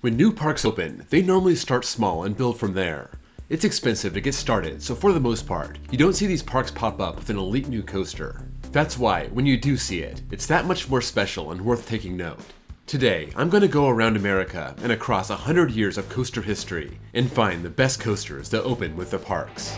When new parks open, they normally start small and build from there. It's expensive to get started, so for the most part, you don't see these parks pop up with an elite new coaster. That's why, when you do see it, it's that much more special and worth taking note. Today, I'm going to go around America and across 100 years of coaster history and find the best coasters that open with the parks.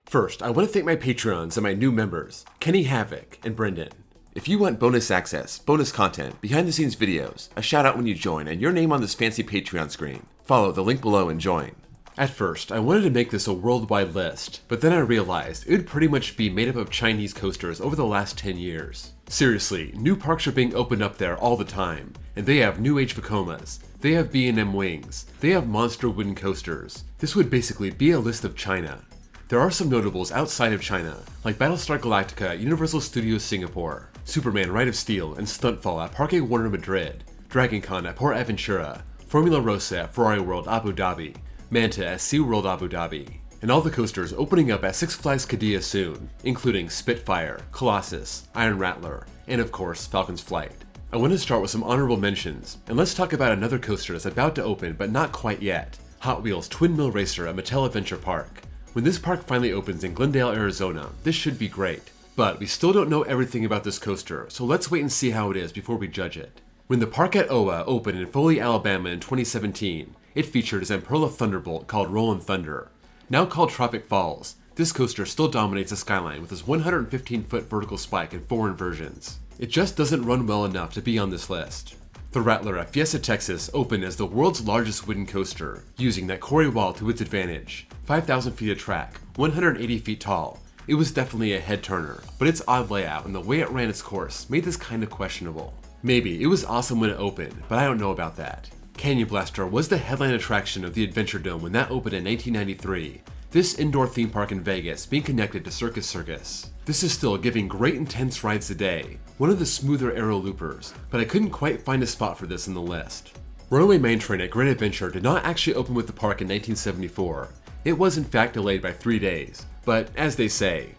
First, I want to thank my Patreons and my new members, Kenny Havoc and Brendan. If you want bonus access, bonus content, behind the scenes videos, a shout out when you join, and your name on this fancy Patreon screen, follow the link below and join. At first, I wanted to make this a worldwide list, but then I realized it would pretty much be made up of Chinese coasters over the last 10 years. Seriously, new parks are being opened up there all the time, and they have new age Vekomas, they have B&M wings, they have monster wooden coasters. This would basically be a list of China. There are some notables outside of China, like Battlestar Galactica at Universal Studios Singapore, Superman Ride of Steel and Stuntfall at Parque Warner Madrid, Dragon Con at Port Aventura, Formula Rossa at Ferrari World Abu Dhabi, Manta at SeaWorld Abu Dhabi, and all the coasters opening up at Six Flags Qiddiya soon, including Spitfire, Colossus, Iron Rattler, and of course Falcon's Flight. I want to start with some honorable mentions, and let's talk about another coaster that's about to open but not quite yet, Hot Wheels Twin Mill Racer at Mattel Adventure Park. When this park finally opens in Glendale, Arizona, this should be great. But we still don't know everything about this coaster, so let's wait and see how it is before we judge it. When the park at Oa opened in Foley, Alabama in 2017, it featured a Zamperla Thunderbolt called Rollin' Thunder. Now called Tropic Falls, this coaster still dominates the skyline with its 115-foot vertical spike in 4 inversions. It just doesn't run well enough to be on this list. The Rattler at Fiesta, Texas opened as the world's largest wooden coaster, using that quarry wall to its advantage. 5,000 feet of track, 180 feet tall. It was definitely a head turner, but its odd layout and the way it ran its course made this kind of questionable. Maybe it was awesome when it opened, but I don't know about that. Canyon Blaster was the headline attraction of the Adventure Dome when that opened in 1993. This indoor theme park in Vegas being connected to Circus Circus. This is still giving great intense rides today, one of the smoother aero loopers, but I couldn't quite find a spot for this in the list. Runaway Mine Train at Great Adventure did not actually open with the park in 1974. It was in fact delayed by 3 days, but as they say,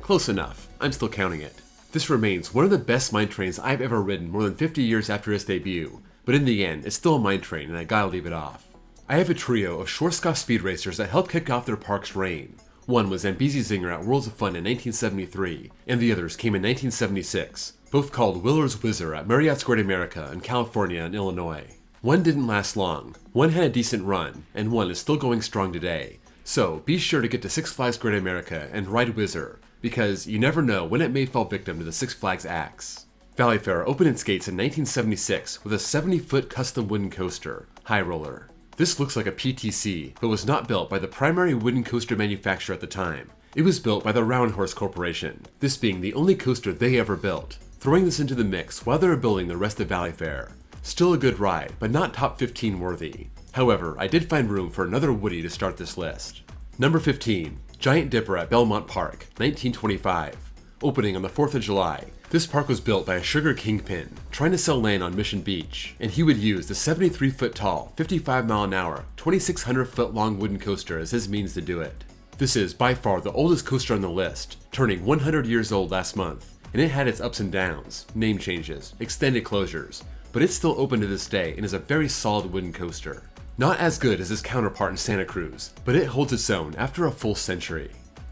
close enough, I'm still counting it. This remains one of the best mine trains I've ever ridden more than 50 years after its debut, but in the end, it's still a mine train and I gotta leave it off. I have a trio of Schwarzkopf speed racers that helped kick off their park's reign. One was Zambezi Zinger at Worlds of Fun in 1973, and the others came in 1976, both called Willer's Whizzer at Marriott's Great America in California and Illinois. One didn't last long, one had a decent run, and one is still going strong today. So be sure to get to Six Flags Great America and ride Whizzer, because you never know when it may fall victim to the Six Flags axe. Valley Fair opened its gates in 1976 with a 70-foot custom wooden coaster, High Roller. This looks like a PTC, but was not built by the primary wooden coaster manufacturer at the time. It was built by the Round Horse Corporation, this being the only coaster they ever built, throwing this into the mix while they were building the rest of Valley Fair. Still a good ride, but not top 15 worthy. However, I did find room for another Woody to start this list. Number 15, Giant Dipper at Belmont Park, 1925. Opening on the 4th of July, this park was built by a sugar kingpin trying to sell land on Mission Beach, and he would use the 73-foot tall, 55-mile-an-hour, 2,600-foot long wooden coaster as his means to do it. This is by far the oldest coaster on the list, turning 100 years old last month, and it had its ups and downs, name changes, extended closures, but it's still open to this day and is a very solid wooden coaster. Not as good as its counterpart in Santa Cruz, but it holds its own after a full century.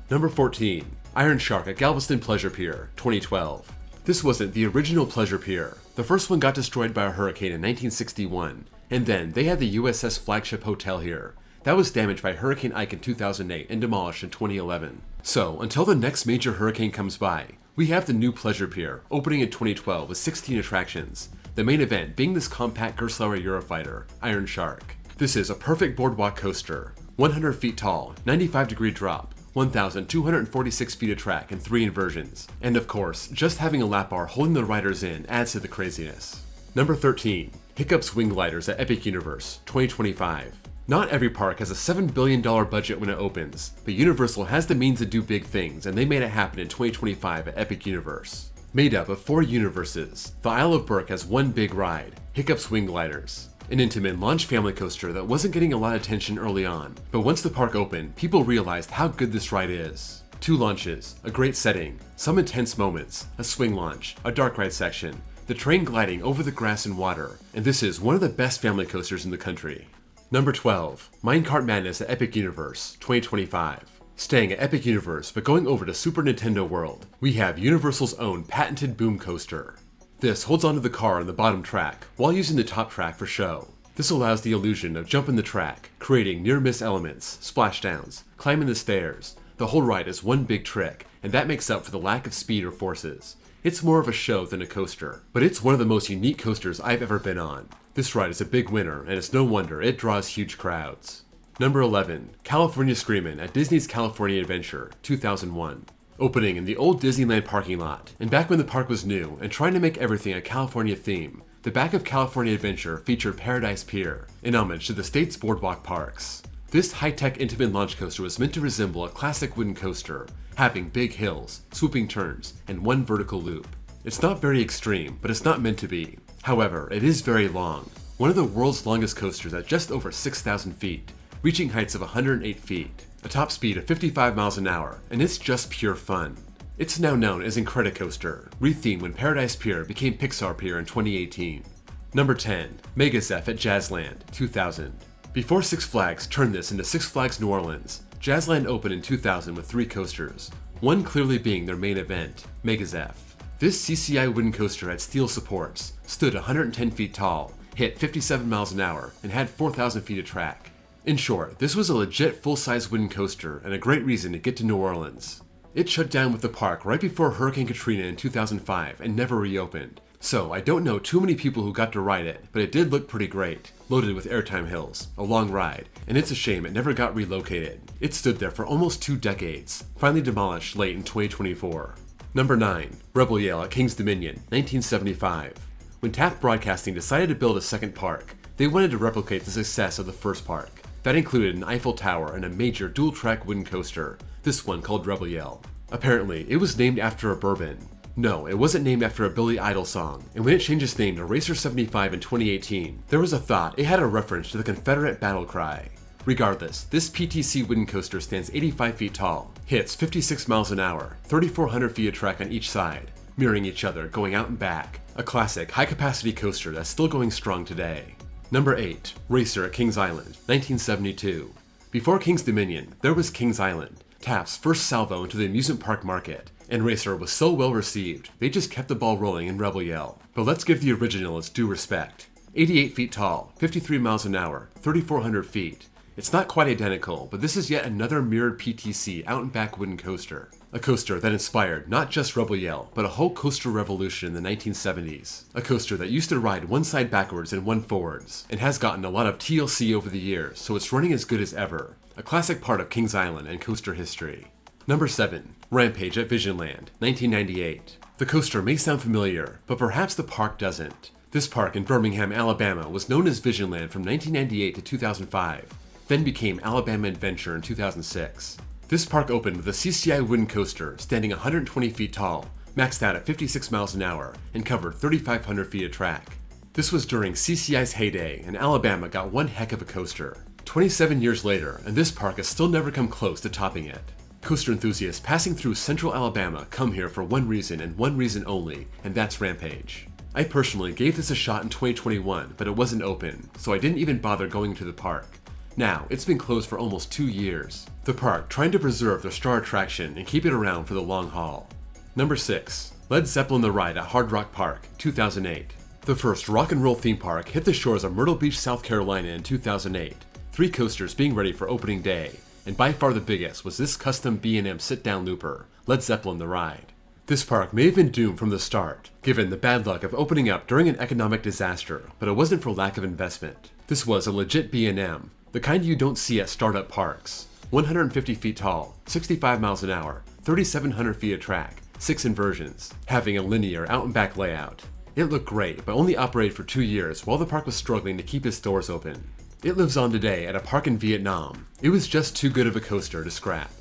Number 14, Iron Shark at Galveston Pleasure Pier, 2012. This wasn't the original Pleasure Pier. The first one got destroyed by a hurricane in 1961, and then they had the USS Flagship Hotel here. That was damaged by Hurricane Ike in 2008 and demolished in 2011. So, until the next major hurricane comes by, we have the new Pleasure Pier, opening in 2012 with 16 attractions, the main event being this compact Gerstlauer Eurofighter, Iron Shark. This is a perfect boardwalk coaster, 100 feet tall, 95-degree drop, 1,246 feet of track and 3 inversions. And of course, just having a lap bar holding the riders in adds to the craziness. Number 13, Hiccup's Wing Gliders at Epic Universe, 2025. Not every park has a $7 billion budget when it opens, but Universal has the means to do big things, and they made it happen in 2025 at Epic Universe. Made up of 4 universes, the Isle of Berk has one big ride, Hiccup's Wing Gliders. an intimate launch family coaster that wasn't getting a lot of attention early on, but once the park opened, people realized how good this ride is. 2 launches, a great setting, some intense moments, a swing launch, a dark ride section, the train gliding over the grass and water, and this is one of the best family coasters in the country. Number 12, Minecart Madness at Epic Universe, 2025. Staying at Epic Universe but going over to Super Nintendo World, we have Universal's own patented boom coaster. This holds onto the car on the bottom track while using the top track for show. This allows the illusion of jumping the track, creating near-miss elements, splashdowns, climbing the stairs. The whole ride is one big trick, and that makes up for the lack of speed or forces. It's more of a show than a coaster, but it's one of the most unique coasters I've ever been on. This ride is a big winner, and it's no wonder it draws huge crowds. Number 11, California Screamin' at Disney's California Adventure, 2001. Opening in the old Disneyland parking lot, and back when the park was new and trying to make everything a California theme, the back of California Adventure featured Paradise Pier, in homage to the state's boardwalk parks. This high-tech intimate launch coaster was meant to resemble a classic wooden coaster, having big hills, swooping turns, and one vertical loop. It's not very extreme, but it's not meant to be. However, it is very long, one of the world's longest coasters at just over 6,000 feet, reaching heights of 108 feet, a top speed of 55 miles an hour, and it's just pure fun. It's now known as Incredicoaster, rethemed when Paradise Pier became Pixar Pier in 2018. Number 10, Megazeph at Jazzland, 2000. Before Six Flags turned this into Six Flags New Orleans, Jazzland opened in 2000 with 3 coasters, one clearly being their main event, Megazeph. This CCI wooden coaster had steel supports, stood 110 feet tall, hit 57 miles an hour, and had 4,000 feet of track. In short, this was a legit full-size wooden coaster and a great reason to get to New Orleans. It shut down with the park right before Hurricane Katrina in 2005 and never reopened, so I don't know too many people who got to ride it, but it did look pretty great, loaded with airtime hills, a long ride, and it's a shame it never got relocated. It stood there for almost 2 decades, finally demolished late in 2024. Number 9, Rebel Yell at King's Dominion, 1975. When Taft Broadcasting decided to build a second park, they wanted to replicate the success of the first park. That included an Eiffel Tower and a major dual-track wooden coaster, this one called Rebel Yell. Apparently, it was named after a bourbon. No, it wasn't named after a Billy Idol song, and when it changed its name to Racer 75 in 2018, there was a thought it had a reference to the Confederate battle cry. Regardless, this PTC wooden coaster stands 85 feet tall, hits 56 miles an hour, 3,400 feet of track on each side, mirroring each other going out and back, a classic high-capacity coaster that's still going strong today. Number 8, Racer at Kings Island, 1972. Before King's Dominion, there was Kings Island, Taft's first salvo into the amusement park market, and Racer was so well received, they just kept the ball rolling in Rebel Yell. But let's give the original its due respect. 88 feet tall, 53 miles an hour, 3,400 feet. It's not quite identical, but this is yet another mirrored PTC out and back wooden coaster. A coaster that inspired not just Rebel Yell, but a whole coaster revolution in the 1970s. A coaster that used to ride one side backwards and one forwards, and has gotten a lot of TLC over the years, so it's running as good as ever. A classic part of Kings Island and coaster history. Number 7, Rampage at Visionland, 1998. The coaster may sound familiar, but perhaps the park doesn't. This park in Birmingham, Alabama was known as Visionland from 1998 to 2005, then became Alabama Adventure in 2006. This park opened with a CCI wooden coaster standing 120 feet tall, maxed out at 56 miles an hour, and covered 3,500 feet of track. This was during CCI's heyday, and Alabama got one heck of a coaster. 27 years later, and this park has still never come close to topping it. Coaster enthusiasts passing through central Alabama come here for one reason and one reason only, and that's Rampage. I personally gave this a shot in 2021, but it wasn't open, so I didn't even bother going to the park. Now, it's been closed for almost 2 years. The park trying to preserve their star attraction and keep it around for the long haul. Number 6, Led Zeppelin The Ride at Hard Rock Park, 2008. The first rock and roll theme park hit the shores of Myrtle Beach, South Carolina in 2008, 3 coasters being ready for opening day, and by far the biggest was this custom B&M sit-down looper, Led Zeppelin The Ride. This park may have been doomed from the start, given the bad luck of opening up during an economic disaster, but it wasn't for lack of investment. This was a legit B&M, the kind you don't see at startup parks. 150 feet tall, 65 miles an hour, 3,700 feet of track, 6 inversions, having a linear out and back layout. It looked great, but only operated for 2 years while the park was struggling to keep its doors open. It lives on today at a park in Vietnam. It was just too good of a coaster to scrap.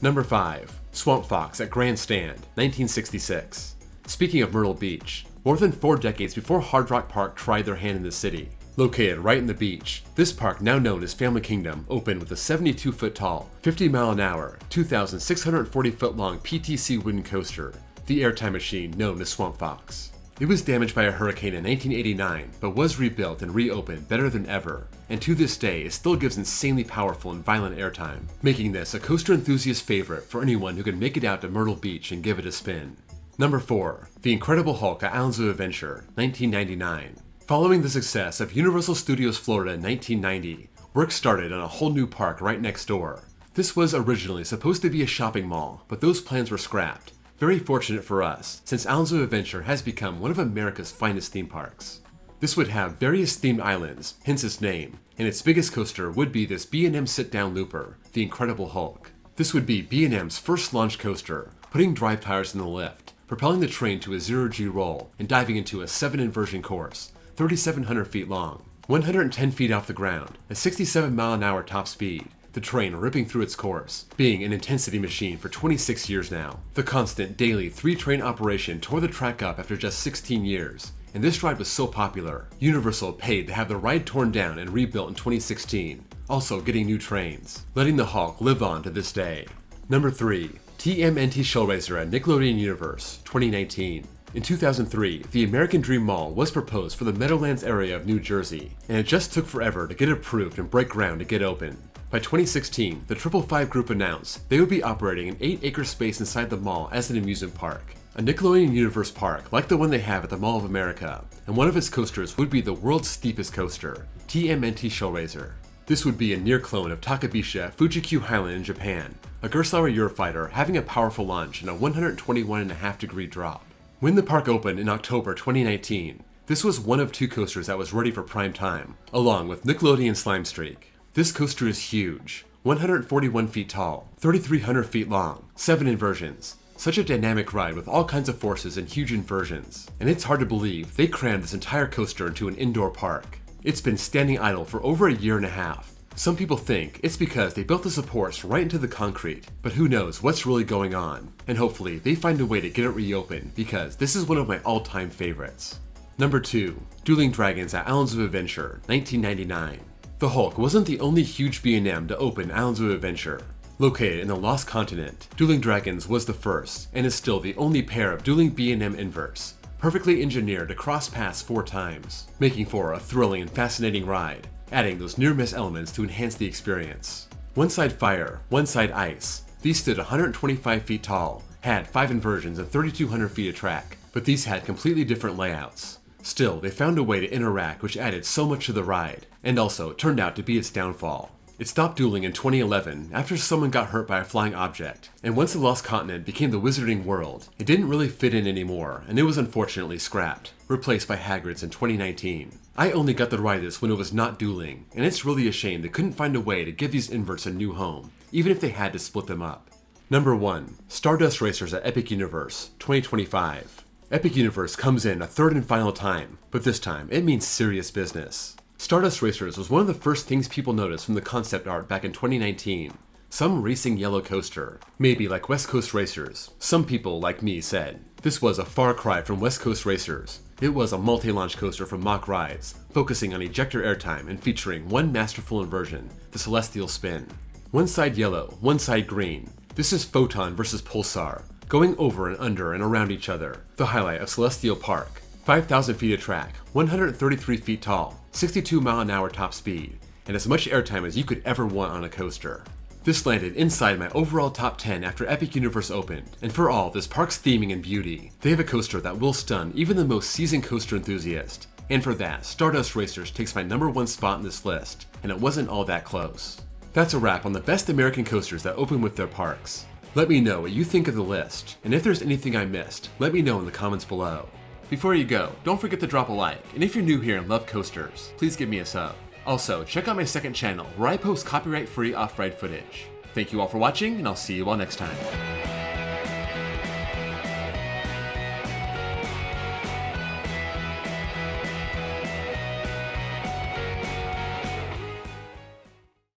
Number 5, Swamp Fox at Grandstand, 1966. Speaking of Myrtle Beach, more than 4 decades before Hard Rock Park tried their hand in the city, Located right in the beach, this park, now known as Family Kingdom, opened with a 72-foot-tall, 50-mile-an-hour, 2,640-foot-long PTC wooden coaster, the Airtime Machine known as Swamp Fox. It was damaged by a hurricane in 1989, but was rebuilt and reopened better than ever, and to this day it still gives insanely powerful and violent airtime, making this a coaster enthusiast favorite for anyone who can make it out to Myrtle Beach and give it a spin. Number 4. The Incredible Hulk at Islands of Adventure, 1999. Following the success of Universal Studios Florida in 1990, work started on a whole new park right next door. This was originally supposed to be a shopping mall, but those plans were scrapped. Very fortunate for us, since Islands of Adventure has become one of America's finest theme parks. This would have various themed islands, hence its name, and its biggest coaster would be this B&M sit-down looper, the Incredible Hulk. This would be B&M's first launch coaster, putting drive tires in the lift, propelling the train to a 0G roll, and diving into a 7-inversion course, 3,700 feet long, 110 feet off the ground, a 67-mile-an-hour top speed, the train ripping through its course, being an intensity machine for 26 years now. The constant daily 3-train operation tore the track up after just 16 years, and this ride was so popular, Universal paid to have the ride torn down and rebuilt in 2016, also getting new trains, letting the Hulk live on to this day. Number 3. TMNT Shellraiser at Nickelodeon Universe, 2019. In 2003, the American Dream Mall was proposed for the Meadowlands area of New Jersey, and it just took forever to get approved and break ground to get open. By 2016, the 555 Group announced they would be operating an 8-acre space inside the mall as an amusement park. A Nickelodeon Universe park like the one they have at the Mall of America, and one of its coasters would be the world's steepest coaster, TMNT Shellraiser. This would be a near clone of Takabisha Fuji-Q Highland in Japan, a Gerstlauer Eurofighter having a powerful launch and a 121.5-degree drop. When the park opened in October 2019, this was one of 2 coasters that was ready for prime time, along with Nickelodeon Slime Streak. This coaster is huge, 141 feet tall, 3,300 feet long, 7 inversions. Such a dynamic ride with all kinds of forces and huge inversions, and it's hard to believe they crammed this entire coaster into an indoor park. It's been standing idle for over a year and a half. Some people think it's because they built the supports right into the concrete, but who knows what's really going on, and hopefully they find a way to get it reopened because this is one of my all-time favorites. Number 2. Dueling Dragons at Islands of Adventure, 1999. The Hulk wasn't the only huge B&M to open Islands of Adventure. Located in the Lost Continent, Dueling Dragons was the first, and is still the only pair of dueling B&M inverts, perfectly engineered to cross paths 4 times, making for a thrilling and fascinating ride, adding those near-miss elements to enhance the experience. One side fire, one side ice. These stood 125 feet tall, had 5 inversions and 3,200 feet of track, but these had completely different layouts. Still, they found a way to interact which added so much to the ride, and also turned out to be its downfall. It stopped dueling in 2011 after someone got hurt by a flying object, and once the Lost Continent became the Wizarding World, it didn't really fit in anymore, and it was unfortunately scrapped, replaced by Hagrid's in 2019. I only got to ride this when it was not dueling, and it's really a shame they couldn't find a way to give these inverts a new home, even if they had to split them up. Number 1. Stardust Racers at Epic Universe, 2025. Epic Universe comes in a third and final time, but this time it means serious business. Stardust Racers was one of the first things people noticed from the concept art back in 2019. Some racing yellow coaster, maybe like West Coast Racers. Some people, like me, said this was a far cry from West Coast Racers. It was a multi-launch coaster from Mach Rides, focusing on ejector airtime and featuring one masterful inversion, the Celestial Spin. One side yellow, one side green. This is Photon versus Pulsar, going over and under and around each other, the highlight of Celestial Park. 5,000 feet of track, 133 feet tall, 62-mile-an-hour top speed, and as much airtime as you could ever want on a coaster. This landed inside my overall top 10 after Epic Universe opened, and for all this park's theming and beauty, they have a coaster that will stun even the most seasoned coaster enthusiast. And for that, Stardust Racers takes my number 1 spot in this list, and it wasn't all that close. That's a wrap on the best American coasters that open with their parks. Let me know what you think of the list, and if there's anything I missed, let me know in the comments below. Before you go, don't forget to drop a like, and if you're new here and love coasters, please give me a sub. Also, check out my second channel where I post copyright-free off-ride footage. Thank you all for watching, and I'll see you all next time.